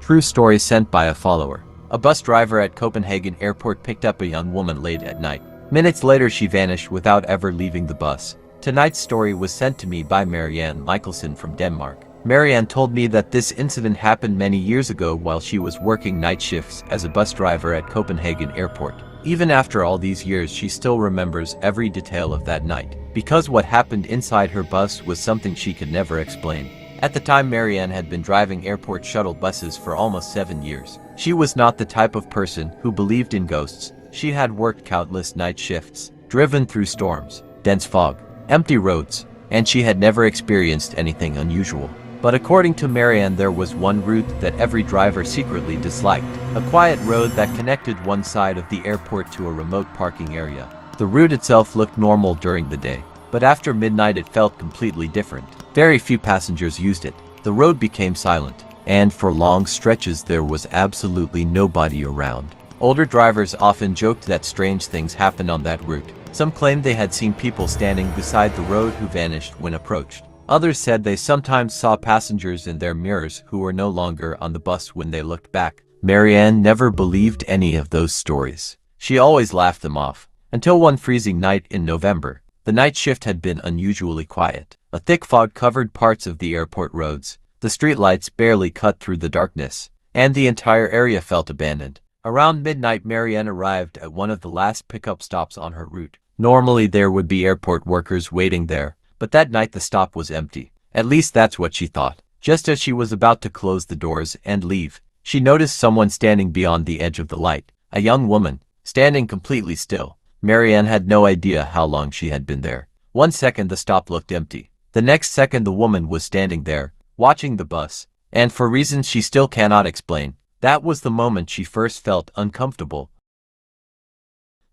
True story sent by a follower. A bus driver at Copenhagen Airport picked up a young woman late at night. Minutes later she vanished without ever leaving the bus. Tonight's story was sent to me by Marianne Michelson from Denmark. Marianne told me that this incident happened many years ago while she was working night shifts as a bus driver at Copenhagen Airport. Even after all these years, she still remembers every detail of that night, because what happened inside her bus was something she could never explain. At the time, Marianne had been driving airport shuttle buses for almost 7 years. She was not the type of person who believed in ghosts. She had worked countless night shifts, driven through storms, dense fog, empty roads, and she had never experienced anything unusual. But according to Marianne, there was one route that every driver secretly disliked, a quiet road that connected one side of the airport to a remote parking area. The route itself looked normal during the day, but after midnight it felt completely different. Very few passengers used it. The road became silent, and for long stretches there was absolutely nobody around. Older drivers often joked that strange things happened on that route. Some claimed they had seen people standing beside the road who vanished when approached. Others said they sometimes saw passengers in their mirrors who were no longer on the bus when they looked back. Marianne never believed any of those stories. She always laughed them off. Until one freezing night in November, the night shift had been unusually quiet. A thick fog covered parts of the airport roads. The streetlights barely cut through the darkness, and the entire area felt abandoned. Around midnight, Marianne arrived at one of the last pickup stops on her route. Normally there would be airport workers waiting there, but that night the stop was empty. At least that's what she thought. Just as she was about to close the doors and leave, she noticed someone standing beyond the edge of the light. A young woman, standing completely still. Marianne had no idea how long she had been there. 1 second the stop looked empty. The next second the woman was standing there, watching the bus, and for reasons she still cannot explain, that was the moment she first felt uncomfortable.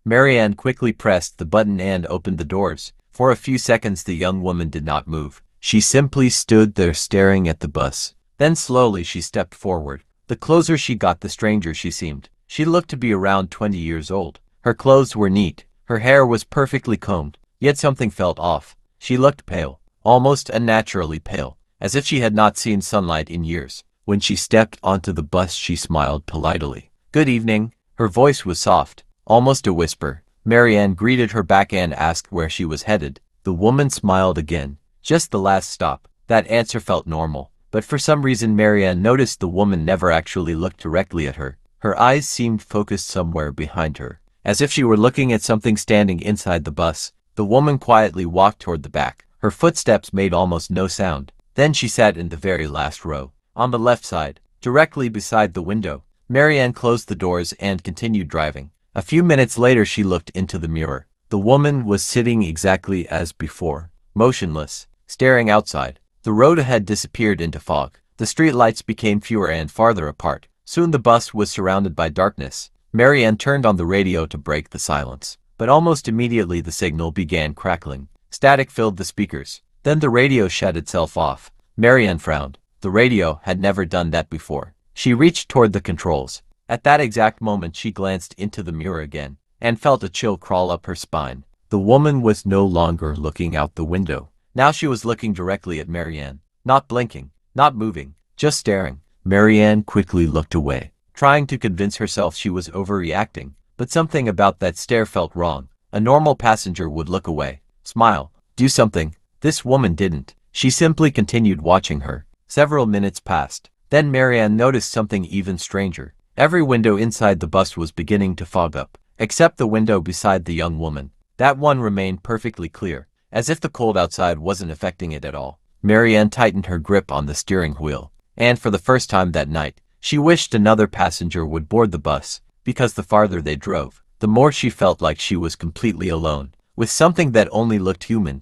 Marianne quickly pressed the button and opened the doors. For a few seconds the young woman did not move. She simply stood there staring at the bus. Then slowly she stepped forward. The closer she got, the stranger she seemed. She looked to be around 20 years old. Her clothes were neat. Her hair was perfectly combed. Yet something felt off. She looked pale, almost unnaturally pale, as if she had not seen sunlight in years. When she stepped onto the bus she smiled politely. "Good evening." Her voice was soft, almost a whisper. Marianne greeted her back and asked where she was headed. The woman smiled again. "Just the last stop." That answer felt normal, but for some reason Marianne noticed the woman never actually looked directly at her. Her eyes seemed focused somewhere behind her, as if she were looking at something standing inside the bus. The woman quietly walked toward the back. Her footsteps made almost no sound. Then she sat in the very last row, on the left side, directly beside the window. Marianne closed the doors and continued driving. A few minutes later she looked into the mirror. The woman was sitting exactly as before, motionless, staring outside. The road ahead disappeared into fog. The streetlights became fewer and farther apart. Soon the bus was surrounded by darkness. Marianne turned on the radio to break the silence, but almost immediately the signal began crackling. Static filled the speakers. Then the radio shut itself off. Marianne frowned. The radio had never done that before. She reached toward the controls. At that exact moment she glanced into the mirror again, and felt a chill crawl up her spine. The woman was no longer looking out the window. Now she was looking directly at Marianne, not blinking, not moving, just staring. Marianne quickly looked away, trying to convince herself she was overreacting, but something about that stare felt wrong. A normal passenger would look away, smile, do something. This woman didn't. She simply continued watching her. Several minutes passed. Then Marianne noticed something even stranger. Every window inside the bus was beginning to fog up, except the window beside the young woman. That one remained perfectly clear, as if the cold outside wasn't affecting it at all. Marianne tightened her grip on the steering wheel, and for the first time that night, she wished another passenger would board the bus, because the farther they drove, the more she felt like she was completely alone, with something that only looked human.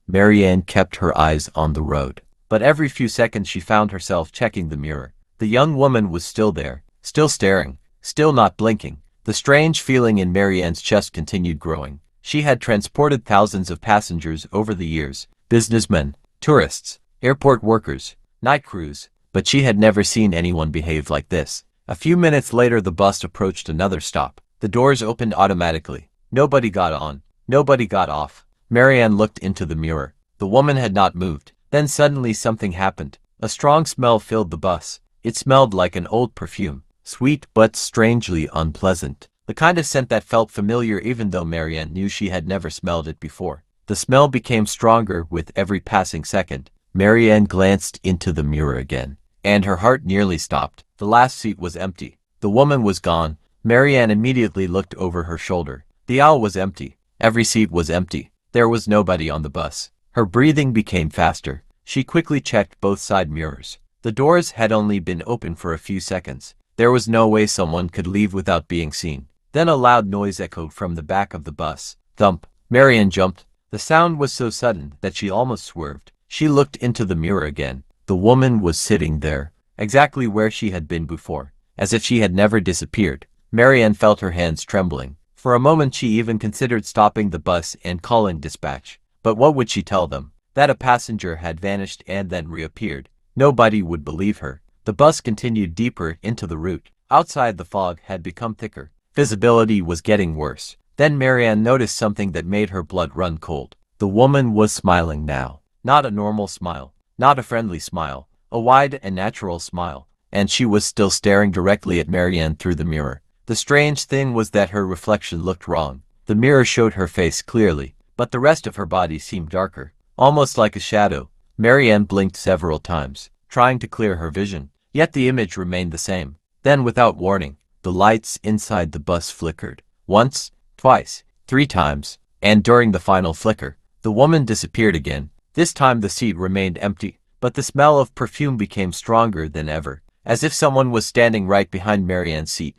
Marianne kept her eyes on the road, but every few seconds she found herself checking the mirror. The young woman was still there, still staring, still not blinking. The strange feeling in Marianne's chest continued growing. She had transported thousands of passengers over the years, businessmen, tourists, airport workers, night crews, but she had never seen anyone behave like this. A few minutes later the bus approached another stop. The doors opened automatically. Nobody got on, nobody got off. Marianne looked into the mirror. The woman had not moved. Then suddenly something happened. A strong smell filled the bus. It smelled like an old perfume, sweet but strangely unpleasant. The kind of scent that felt familiar even though Marianne knew she had never smelled it before. The smell became stronger with every passing second. Marianne glanced into the mirror again, and her heart nearly stopped. The last seat was empty. The woman was gone. Marianne immediately looked over her shoulder. The aisle was empty. Every seat was empty. There was nobody on the bus. Her breathing became faster. She quickly checked both side mirrors. The doors had only been open for a few seconds. There was no way someone could leave without being seen. Then a loud noise echoed from the back of the bus. Thump. Marianne jumped. The sound was so sudden that she almost swerved. She looked into the mirror again. The woman was sitting there, exactly where she had been before, as if she had never disappeared. Marianne felt her hands trembling. For a moment she even considered stopping the bus and calling dispatch. But what would she tell them? That a passenger had vanished and then reappeared. Nobody would believe her. The bus continued deeper into the route. Outside, the fog had become thicker. Visibility was getting worse. Then Marianne noticed something that made her blood run cold. The woman was smiling now. Not a normal smile. Not a friendly smile. A wide and natural smile. And she was still staring directly at Marianne through the mirror. The strange thing was that her reflection looked wrong. The mirror showed her face clearly, but the rest of her body seemed darker, almost like a shadow. Marianne blinked several times, trying to clear her vision, yet the image remained the same. Then, without warning, the lights inside the bus flickered. Once, twice, 3 times, and during the final flicker, the woman disappeared again. This time the seat remained empty, but the smell of perfume became stronger than ever, as if someone was standing right behind Marianne's seat.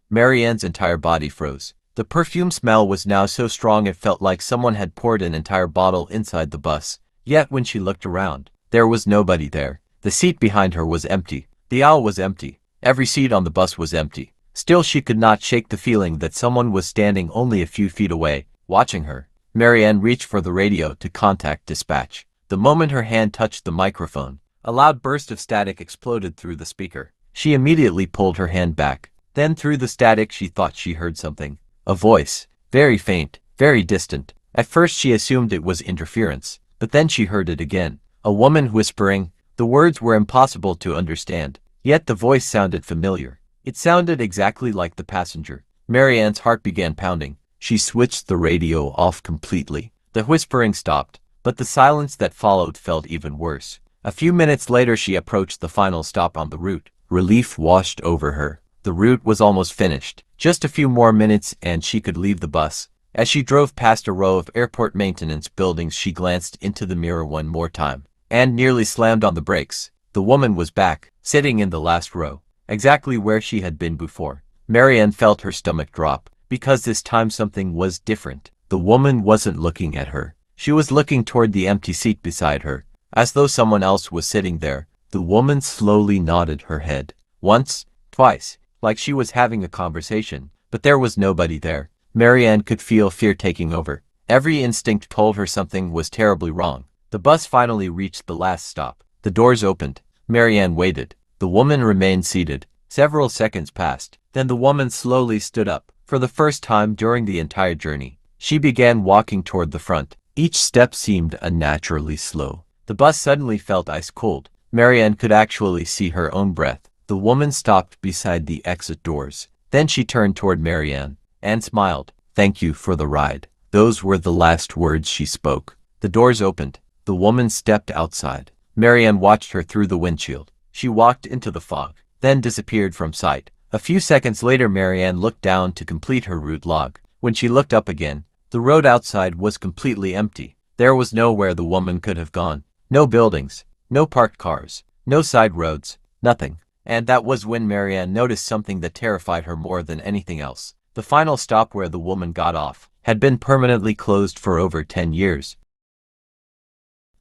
Marianne's entire body froze. The perfume smell was now so strong it felt like someone had poured an entire bottle inside the bus. Yet when she looked around, there was nobody there. The seat behind her was empty. The aisle was empty. Every seat on the bus was empty. Still, she could not shake the feeling that someone was standing only a few feet away, watching her. Marianne reached for the radio to contact dispatch. The moment her hand touched the microphone, a loud burst of static exploded through the speaker. She immediately pulled her hand back. Then through the static she thought she heard something. A voice. Very faint, very distant. At first she assumed it was interference, but then she heard it again. A woman whispering. The words were impossible to understand, yet the voice sounded familiar. It sounded exactly like the passenger. Marianne's heart began pounding. She switched the radio off completely. The whispering stopped, but the silence that followed felt even worse. A few minutes later she approached the final stop on the route. Relief washed over her. The route was almost finished. Just a few more minutes and she could leave the bus. As she drove past a row of airport maintenance buildings she glanced into the mirror one more time, and nearly slammed on the brakes. The woman was back, sitting in the last row, exactly where she had been before. Marianne felt her stomach drop, because this time something was different. The woman wasn't looking at her. She was looking toward the empty seat beside her, as though someone else was sitting there. The woman slowly nodded her head. Once, twice, like she was having a conversation, but there was nobody there. Marianne could feel fear taking over. Every instinct told her something was terribly wrong. The bus finally reached the last stop. The doors opened. Marianne waited. The woman remained seated. Several seconds passed. Then the woman slowly stood up. For the first time during the entire journey, she began walking toward the front. Each step seemed unnaturally slow. The bus suddenly felt ice cold. Marianne could actually see her own breath. The woman stopped beside the exit doors. Then she turned toward Marianne and smiled. "Thank you for the ride." Those were the last words she spoke. The doors opened. The woman stepped outside. Marianne watched her through the windshield. She walked into the fog, then disappeared from sight. A few seconds later Marianne looked down to complete her route log. When she looked up again, the road outside was completely empty. There was nowhere the woman could have gone. No buildings, no parked cars, no side roads, nothing. And that was when Marianne noticed something that terrified her more than anything else. The final stop where the woman got off had been permanently closed for over 10 years.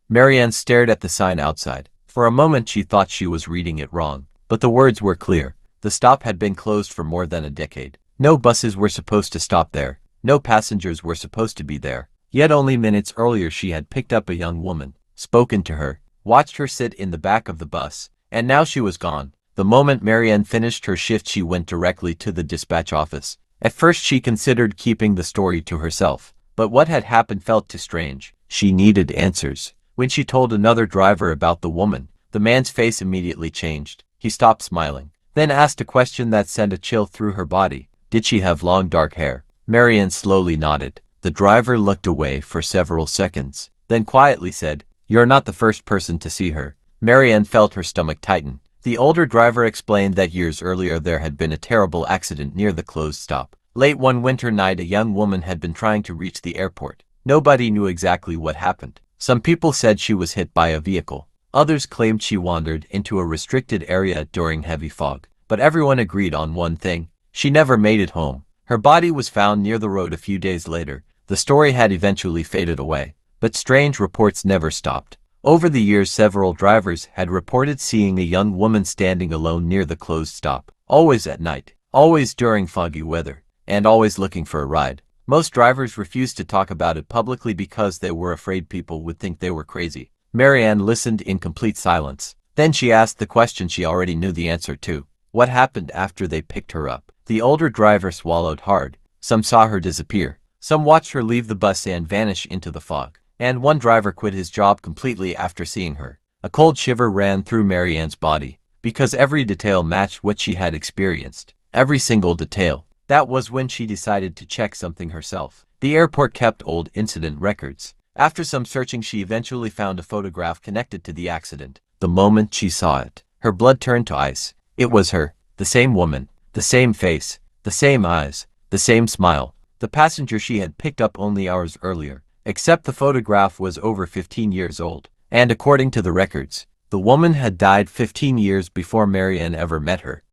Marianne stared at the sign outside. For a moment she thought she was reading it wrong, but the words were clear. The stop had been closed for more than a decade. No buses were supposed to stop there. No passengers were supposed to be there. Yet only minutes earlier she had picked up a young woman, spoken to her, watched her sit in the back of the bus, and now she was gone. The moment Marianne finished her shift she went directly to the dispatch office. At first she considered keeping the story to herself, but what had happened felt too strange. She needed answers. When she told another driver about the woman, The man's face immediately changed. He stopped smiling, then asked a question that sent a chill through her body. Did she have long dark hair? Marianne slowly nodded. The driver looked away for several seconds, then quietly said, "You're not the first person to see her." Marianne felt her stomach tighten. The older driver explained that years earlier there had been a terrible accident near the closed stop. Late one winter night, a young woman had been trying to reach the airport. Nobody knew exactly what happened. Some people said she was hit by a vehicle. Others claimed she wandered into a restricted area during heavy fog. But everyone agreed on one thing: she never made it home. Her body was found near the road a few days later. The story had eventually faded away, but strange reports never stopped. Over the years, several drivers had reported seeing a young woman standing alone near the closed stop, always at night, always during foggy weather, and always looking for a ride. Most drivers refused to talk about it publicly because they were afraid people would think they were crazy. Marianne listened in complete silence. Then she asked the question she already knew the answer to. What happened after they picked her up? The older driver swallowed hard. Some saw her disappear. Some watched her leave the bus and vanish into the fog. And one driver quit his job completely after seeing her. A cold shiver ran through Marianne's body, because every detail matched what she had experienced. Every single detail. That was when she decided to check something herself. The airport kept old incident records. After some searching, she eventually found a photograph connected to the accident. The moment she saw it, her blood turned to ice. It was her, the same woman, the same face, the same eyes, the same smile, the passenger she had picked up only hours earlier. Except the photograph was over 15 years old, and according to the records, the woman had died 15 years before Marianne ever met her.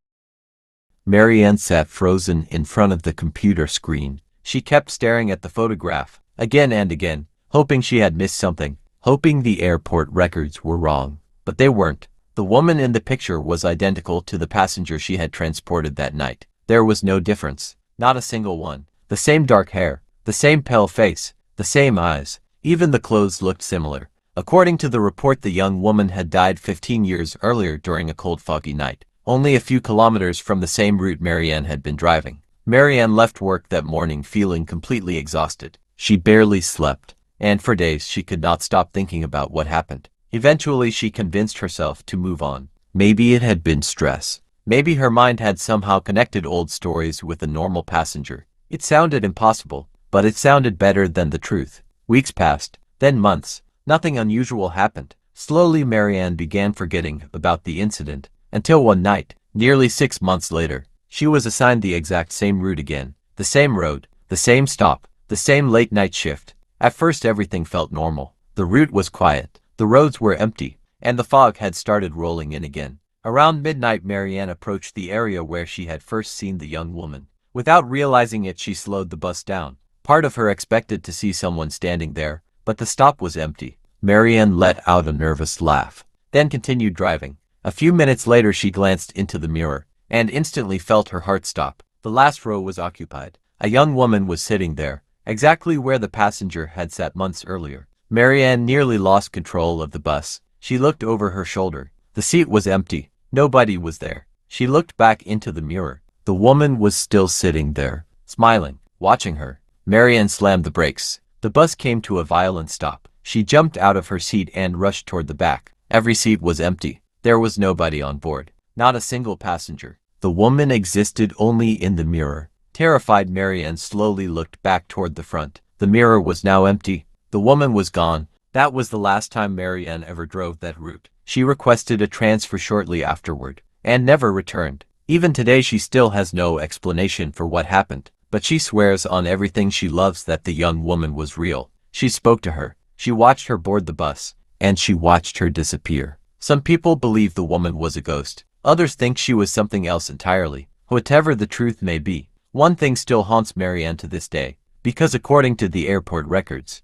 Marianne sat frozen in front of the computer screen. She kept staring at the photograph, again and again, hoping she had missed something, hoping the airport records were wrong. But they weren't. The woman in the picture was identical to the passenger she had transported that night. There was no difference, not a single one. The same dark hair, the same pale face, the same eyes. Even the clothes looked similar. According to the report, the young woman had died 15 years earlier during a cold, foggy night, only a few kilometers from the same route Marianne had been driving. Marianne left work that morning feeling completely exhausted. She barely slept, and for days she could not stop thinking about what happened. Eventually, she convinced herself to move on. Maybe it had been stress. Maybe her mind had somehow connected old stories with a normal passenger. It sounded impossible, but it sounded better than the truth. Weeks passed, then months. Nothing unusual happened. Slowly, Marianne began forgetting about the incident, until one night, nearly 6 months later, she was assigned the exact same route again. The same road, the same stop, the same late-night shift. At first, everything felt normal. The route was quiet, the roads were empty, and the fog had started rolling in again. Around midnight, Marianne approached the area where she had first seen the young woman. Without realizing it, she slowed the bus down. Part of her expected to see someone standing there, but the stop was empty. Marianne let out a nervous laugh, then continued driving. A few minutes later, she glanced into the mirror, and instantly felt her heart stop. The last row was occupied. A young woman was sitting there, exactly where the passenger had sat months earlier. Marianne nearly lost control of the bus. She looked over her shoulder. The seat was empty. Nobody was there. She looked back into the mirror. The woman was still sitting there, smiling, watching her. Marianne slammed the brakes. The bus came to a violent stop. She jumped out of her seat and rushed toward the back. Every seat was empty. There was nobody on board. Not a single passenger. The woman existed only in the mirror. Terrified, Marianne slowly looked back toward the front. The mirror was now empty. The woman was gone. That was the last time Marianne ever drove that route. She requested a transfer shortly afterward, and never returned. Even today, she still has no explanation for what happened, but she swears on everything she loves that the young woman was real. She spoke to her. She watched her board the bus, and she watched her disappear. Some people believe the woman was a ghost. Others think she was something else entirely. Whatever the truth may be, one thing still haunts Marianne to this day, because according to the airport records,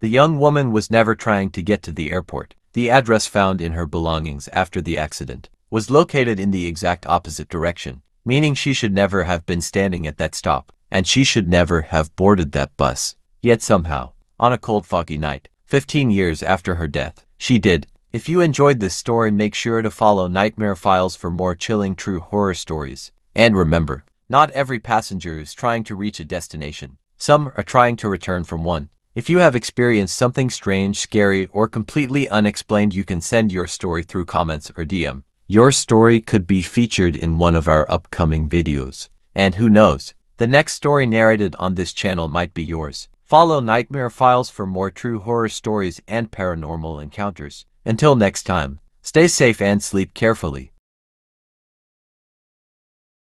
the young woman was never trying to get to the airport. The address found in her belongings after the accident was located in the exact opposite direction, meaning she should never have been standing at that stop, and she should never have boarded that bus. Yet somehow, on a cold, foggy night, 15 years after her death, she did. If you enjoyed this story, make sure to follow Nightmare Files for more chilling true horror stories. And remember, not every passenger is trying to reach a destination. Some are trying to return from one. If you have experienced something strange, scary, or completely unexplained, you can send your story through comments or DM. Your story could be featured in one of our upcoming videos. And who knows, the next story narrated on this channel might be yours. Follow Nightmare Files for more true horror stories and paranormal encounters. Until next time, stay safe and sleep carefully.